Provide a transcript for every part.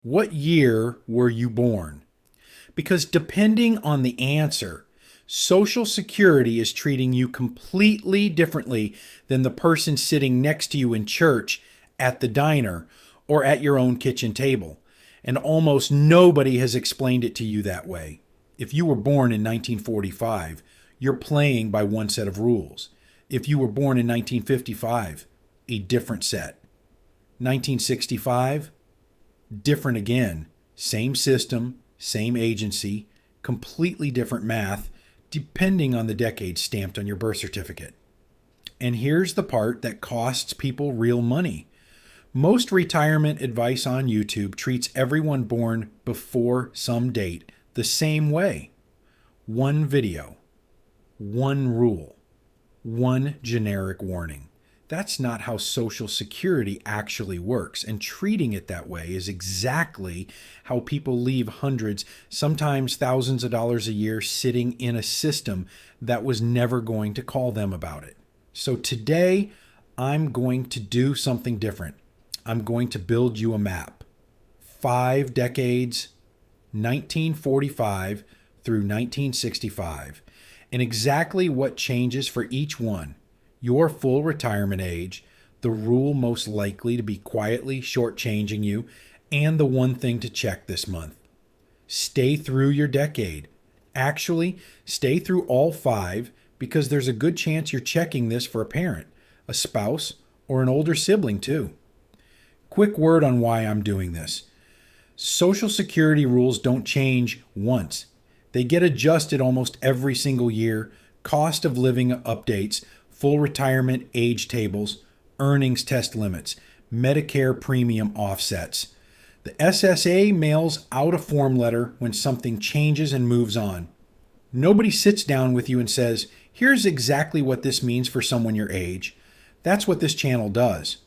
What year were you born? Because depending on the answer, Social Security is treating you completely differently than the person sitting next to you in church, at the diner, or at your own kitchen table. And almost nobody has explained it to you that way. If you were born in 1945, you're playing by one set of rules. If you were born in 1955, a different set. 1965, different again. Same system, same agency, completely different math, depending on the decade stamped on your birth certificate. And here's the part that costs people real money. Most retirement advice on YouTube treats everyone born before some date the same way. One video, one rule, one generic warning. That's not how Social Security actually works, and treating it that way is exactly how people leave hundreds, sometimes thousands of dollars a year sitting in a system that was never going to call them about it. So today, I'm going to do something different. I'm going to build you a map. 5 decades, 1945 through 1965, and exactly what changes for each one. Your full retirement age, the rule most likely to be quietly shortchanging you, and the one thing to check this month. Stay through your decade. Actually, stay through all 5 because there's a good chance you're checking this for a parent, a spouse, or an older sibling too. Quick word on why I'm doing this. Social Security rules don't change once. They get adjusted almost every single year. Cost of living updates, full retirement age tables, earnings test limits, Medicare premium offsets. The SSA mails out a form letter when something changes and moves on. Nobody sits down with you and says, here's exactly what this means for someone your age. That's what this channel does.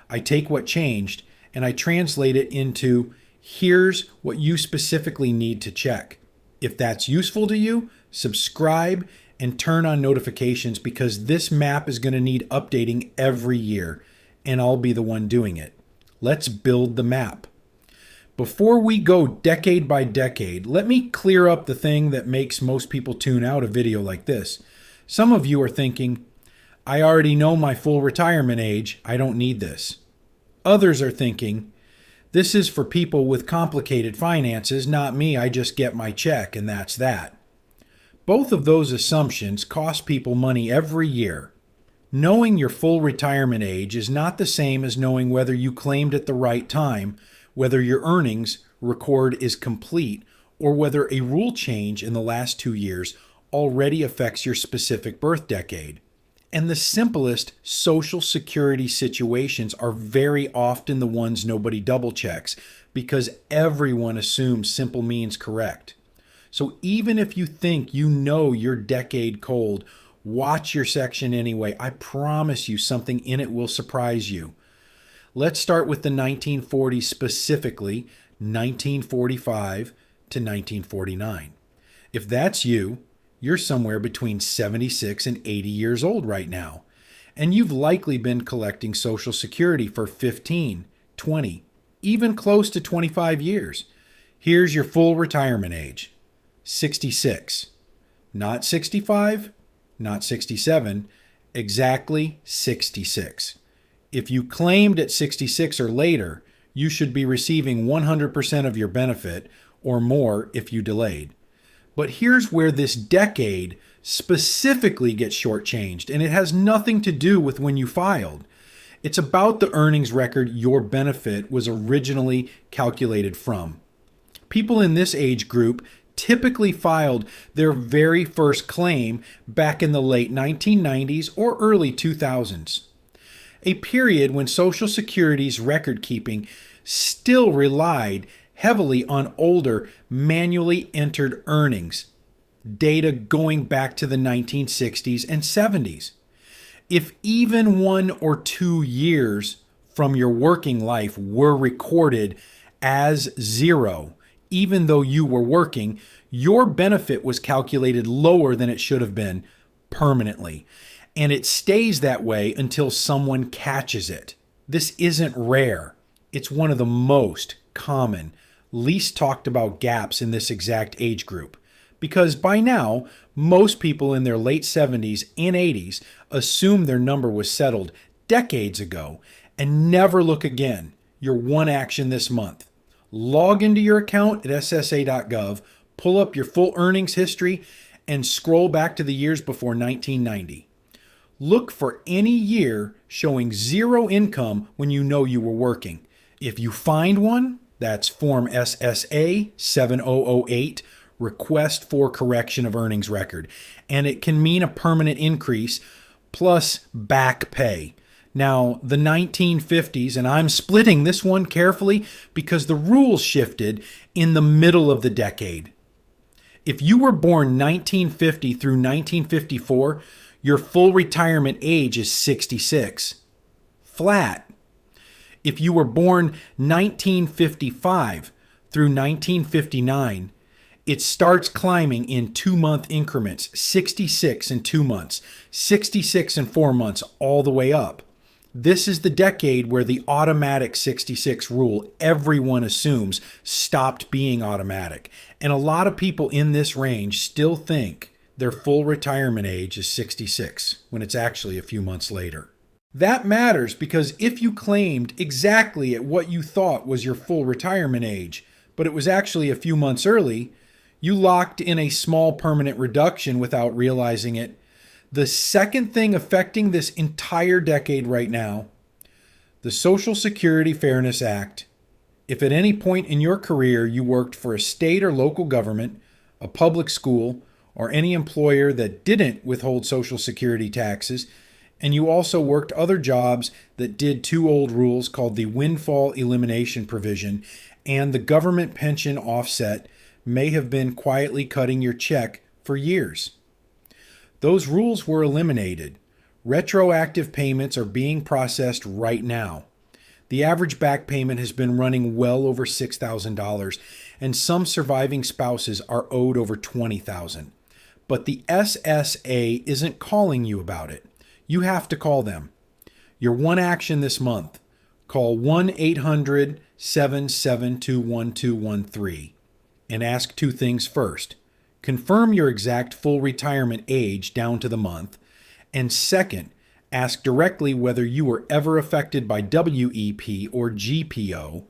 I take what changed and I translate it into, here's what you specifically need to check. If that's useful to you, subscribe and turn on notifications because this map is going to need updating every year, and I'll be the one doing it. Let's build the map. Before we go decade by decade, let me clear up the thing that makes most people tune out a video like this. Some of you are thinking, I already know my full retirement age, I don't need this. Others are thinking, this is for people with complicated finances, not me, I just get my check and that's that. Both of those assumptions cost people money every year. Knowing your full retirement age is not the same as knowing whether you claimed at the right time, whether your earnings record is complete, or whether a rule change in the last 2 years already affects your specific birth decade. And the simplest Social Security situations are very often the ones nobody double checks because everyone assumes simple means correct. So even if you think you know your decade cold, watch your section anyway. I promise you something in it will surprise you. Let's start with the 1940s specifically, 1945 to 1949. If that's you, you're somewhere between 76 and 80 years old right now. And you've likely been collecting Social Security for 15, 20, even close to 25 years. Here's your full retirement age. 66. Not 65, not 67, exactly 66. If you claimed at 66 or later, you should be receiving 100% of your benefit or more if you delayed. But here's where this decade specifically gets shortchanged, and it has nothing to do with when you filed. It's about the earnings record your benefit was originally calculated from. People in this age group typically filed their very first claim back in the late 1990s or early 2000s, a period when Social Security's record keeping still relied heavily on older, manually entered earnings, data going back to the 1960s and 70s. If even 1 or 2 years from your working life were recorded as 0, even though you were working, your benefit was calculated lower than it should have been permanently. And it stays that way until someone catches it. This isn't rare. It's one of the most common, least talked about gaps in this exact age group. Because by now, most people in their late 70s and 80s assume their number was settled decades ago and never look again. Your one action this month: log into your account at ssa.gov, pull up your full earnings history, and scroll back to the years before 1990. Look for any year showing zero income when you know you were working. If you find one, that's Form SSA 7008, Request for Correction of Earnings Record, and it can mean a permanent increase plus back pay. Now, the 1950s, and I'm splitting this one carefully because the rules shifted in the middle of the decade. If you were born 1950 through 1954, your full retirement age is 66. Flat. If you were born 1955 through 1959, it starts climbing in 2-month increments, 66 in 2 months, 66 in 4 months, all the way up. This is the decade where the automatic 66 rule everyone assumes stopped being automatic. And a lot of people in this range still think their full retirement age is 66 when it's actually a few months later. That matters because if you claimed exactly at what you thought was your full retirement age, but it was actually a few months early, you locked in a small permanent reduction without realizing it. The second thing affecting this entire decade right now, the Social Security Fairness Act. If at any point in your career you worked for a state or local government, a public school, or any employer that didn't withhold Social Security taxes, and you also worked other jobs that did two old rules called the windfall elimination provision and the government pension offset, may have been quietly cutting your check for years. Those rules were eliminated. Retroactive payments are being processed right now. The average back payment has been running well over $6,000, and some surviving spouses are owed over $20,000. But the SSA isn't calling you about it. You have to call them. Your one action this month: call 1-800-772-1213 and ask two things first. Confirm your exact full retirement age down to the month. And second, ask directly whether you were ever affected by WEP or GPO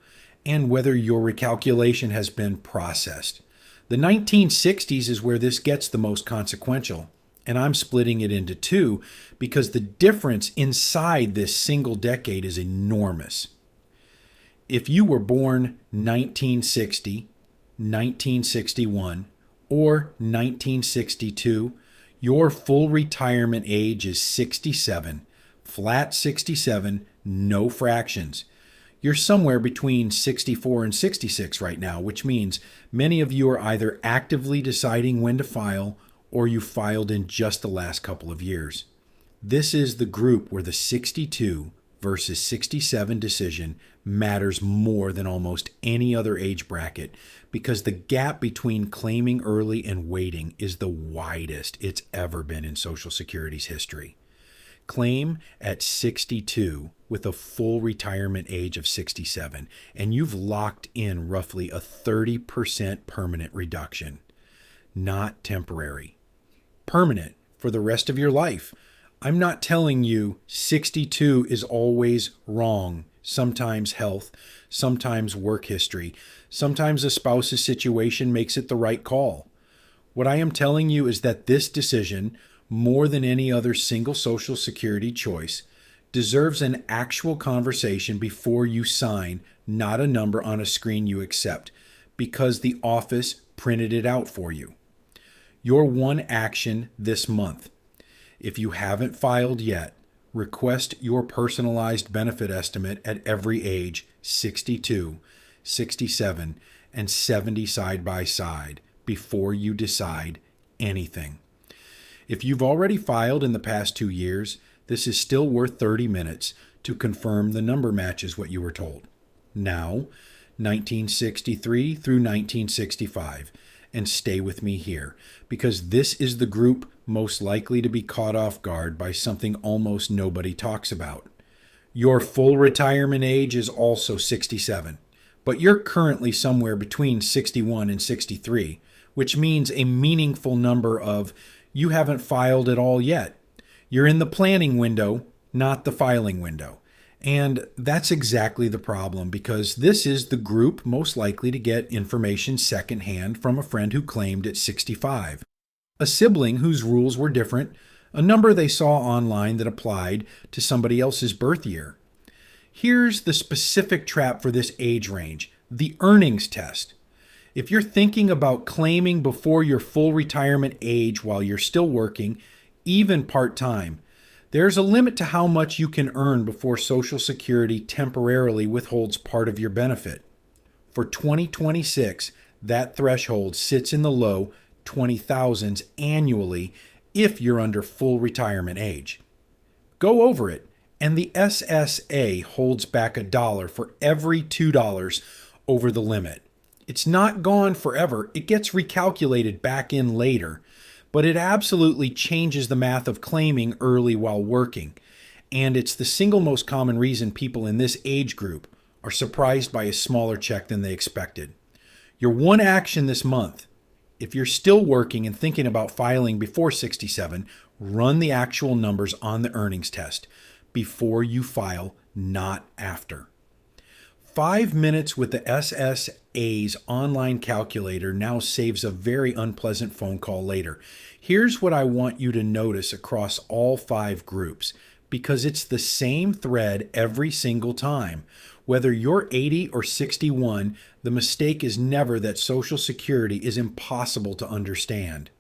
and whether your recalculation has been processed. The 1960s is where this gets the most consequential, and I'm splitting it into two because the difference inside this single decade is enormous. If you were born 1960, 1961, or 1962, your full retirement age is 67, flat 67, no fractions. You're somewhere between 64 and 66 right now, which means many of you are either actively deciding when to file or you filed in just the last couple of years. This is the group where the 62 versus 67 decision matters more than almost any other age bracket because the gap between claiming early and waiting is the widest it's ever been in Social Security's history. Claim at 62 with a full retirement age of 67, and you've locked in roughly a 30% permanent reduction. Not temporary. Permanent for the rest of your life. I'm not telling you 62 is always wrong. Sometimes health, sometimes work history, sometimes a spouse's situation makes it the right call. What I am telling you is that this decision, more than any other single Social Security choice, deserves an actual conversation before you sign, not a number on a screen you accept, because the office printed it out for you. Your one action this month: if you haven't filed yet, request your personalized benefit estimate at every age, 62, 67, and 70 side by side, before you decide anything. If you've already filed in the past 2 years, this is still worth 30 minutes to confirm the number matches what you were told. Now, 1963 through 1965, and stay with me here, because this is the group most likely to be caught off guard by something almost nobody talks about. Your full retirement age is also 67, but you're currently somewhere between 61 and 63, which means a meaningful number of you haven't filed at all yet. You're in the planning window, not the filing window. And that's exactly the problem, because this is the group most likely to get information secondhand from a friend who claimed at 65, a sibling whose rules were different, a number they saw online that applied to somebody else's birth year. Here's the specific trap for this age range: the earnings test. If you're thinking about claiming before your full retirement age while you're still working, even part-time, there's a limit to how much you can earn before Social Security temporarily withholds part of your benefit. For 2026, that threshold sits in the low 20,000s annually if you're under full retirement age. Go over it, and the SSA holds back $1 for every $2 over the limit. It's not gone forever. It gets recalculated back in later, but it absolutely changes the math of claiming early while working. And it's the single most common reason people in this age group are surprised by a smaller check than they expected. Your one action this month: if you're still working and thinking about filing before 67, run the actual numbers on the earnings test before you file, not after. 5 minutes with the SSA's online calculator now saves a very unpleasant phone call later. Here's what I want you to notice across all 5 groups, because it's the same thread every single time. Whether you're 80 or 61, the mistake is never that Social Security is impossible to understand.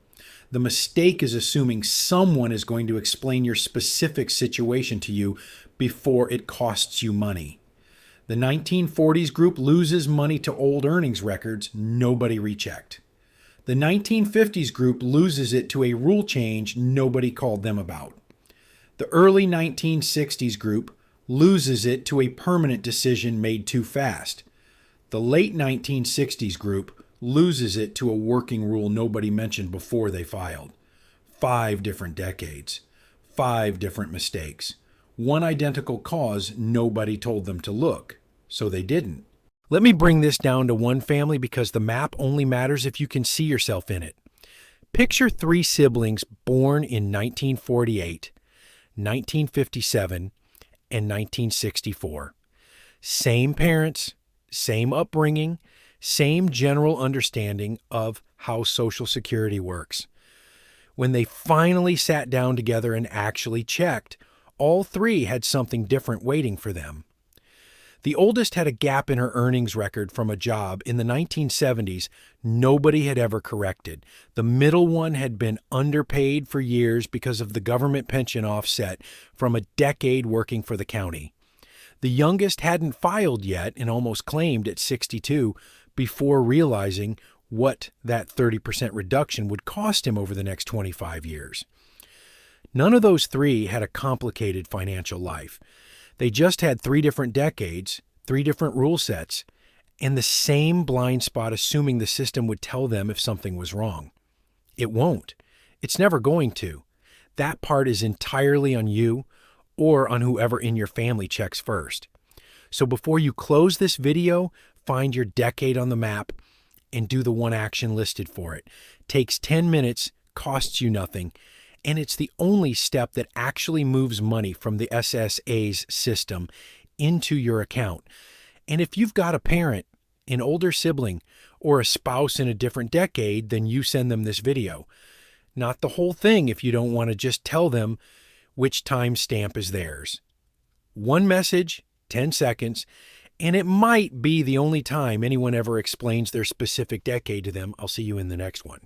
The mistake is assuming someone is going to explain your specific situation to you before it costs you money. The 1940s group loses money to old earnings records nobody rechecked. The 1950s group loses it to a rule change nobody called them about. The early 1960s group loses it to a permanent decision made too fast. The late 1960s group loses it to a working rule nobody mentioned before they filed. 5 different decades, 5 different mistakes. One identical cause nobody told them to look, so they didn't. Let me bring this down to one family, because the map only matters if you can see yourself in it. Picture 3 siblings born in 1948, 1957, and 1964. Same parents, same upbringing, same general understanding of how Social Security works. When they finally sat down together and actually checked, all 3 had something different waiting for them. The oldest had a gap in her earnings record from a job in the 1970s nobody had ever corrected. The middle one had been underpaid for years because of the government pension offset from a decade working for the county. The youngest hadn't filed yet and almost claimed at 62 before realizing what that 30% reduction would cost him over the next 25 years. None of those 3 had a complicated financial life. They just had 3 different decades, 3 different rule sets, and the same blind spot assuming the system would tell them if something was wrong. It won't. It's never going to. That part is entirely on you or on whoever in your family checks first. So before you close this video, find your decade on the map and do the one action listed for it. Takes 10 minutes, costs you nothing, and it's the only step that actually moves money from the SSA's system into your account. And if you've got a parent, an older sibling, or a spouse in a different decade, then you send them this video. Not the whole thing if you don't want to just tell them which timestamp is theirs. One message, 10 seconds, and it might be the only time anyone ever explains their specific decade to them. I'll see you in the next one.